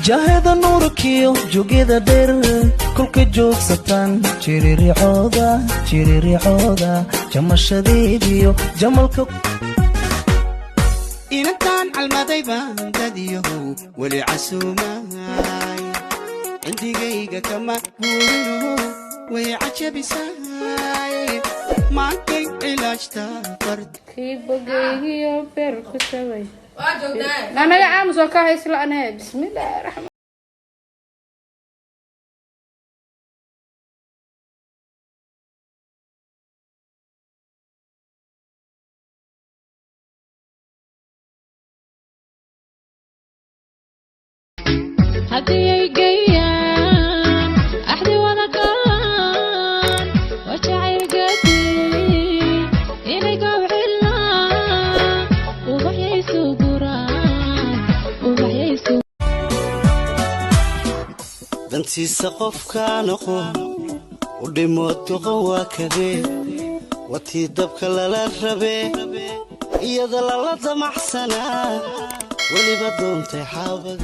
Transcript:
jahada nuurkiyo joogida dheer kulka joogsatan jiririicooda jamashadeediyo jamalka inantaan calmaday baan dadiyahow weli casuumaay cindigayga kama guurino way cajabisaay maantay cilaajta fard kiibogeygiyo beer ku saway anaga aamus oo ka haysla anaa bismillaahir rahmaan هدي جيان أحدي وأنا كان وشاعر قدي إلي قبعنا وبحيا يسوقران وبحيا يسوق دنتي سقف كانقو ودموت قوا كذي وتي دبك لا ربي يا ذلالة محسنة ولي بدون تحاول